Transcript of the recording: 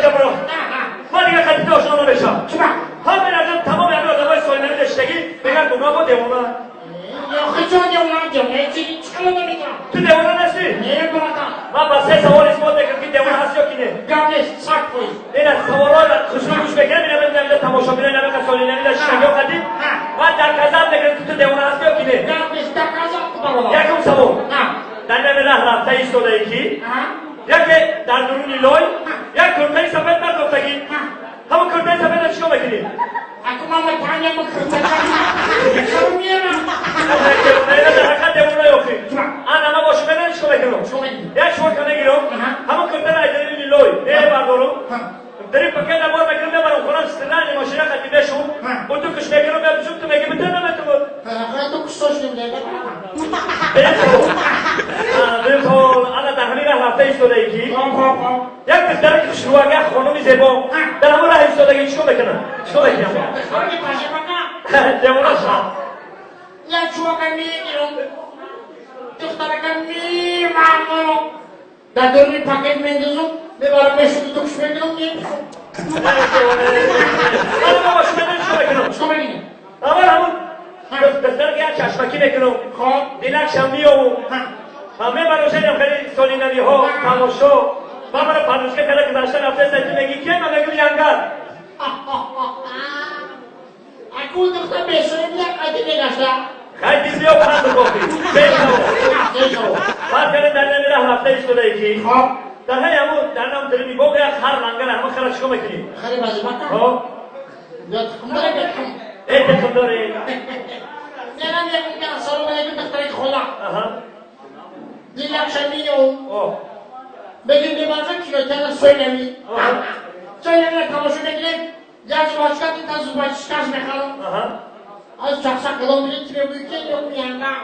برو من دیگه خطیت آشنا نمیشم همین ازم تمام همین آدمای سالینمی داشتگی بگن گناه با دیوانه تو دیوانه نستی؟ من با 3 سوال اسمات بکرم که دیوانه هست یا کی نه؟ این از سوالای خوشبه گوش بکنم اینم اینجا تماشا بینه اینم که سالینمی داشتگی و قدیم من در کذب بکرم که تو دیوانه هست یا کی نه؟ یکم سوال در نمی رفته ایستاده یکی یکی در درونی لای یک کرتای سفید برداختگی همون کرتای سفید رو چیکار میکنی؟ در حقیقت دیوانه یاخی همه باشه بینه چیکار میکنم؟ یک شما کنه گیرم همون کرتای را درونی لای بردارم داری پکه در بار میکنم ببرم خونم سترن ماشینه خطی بشون و تو کش میکنم ببشون تو میگه بتر نمیتون بود بلکل انا در همین راه رفته ایستاده یکی یک پسر که شروعگه خانومی زیبا در همون راه ایستادگی چیکار میکنم؟ چیکار میکنم؟ دیوانه شد یک شوکه میگیرم دخترکم میمرم در درمی پاکت میندازم میبرم میشونی تو کش میکنم میپسم انا بابا شما نمیشه چیکار میکنی؟ اول همون دختر که یک چشمکی میکنم دیلک شمی و همه برای شدیم خیلی سالینمی ها تماشا من برای پردوشگه کرده که داشتن هفته سایتی میگی که من میگم ینگر اکو دختر بشوری بیاد قدی بگشته خیلی بیا پرند بگفتی بیشتر فرد کنید در نمی راه رفته ایستاده یکی در همون در نام داری میگو که هر لنگر همه خرا چیکار میکنی؟ خیلی بازی بکن یا تکم داره بکن ای تکم داره نرم یکم که اصلا رو بگیم دختری خدا دیلک شمی و بگیم بیمازم کلوتر سویلمی سویلمی تماشا بگیریم یک باشکت این تا زوباشکش میخوام از چخشک کلام بیرید که بگیم که یک میانگم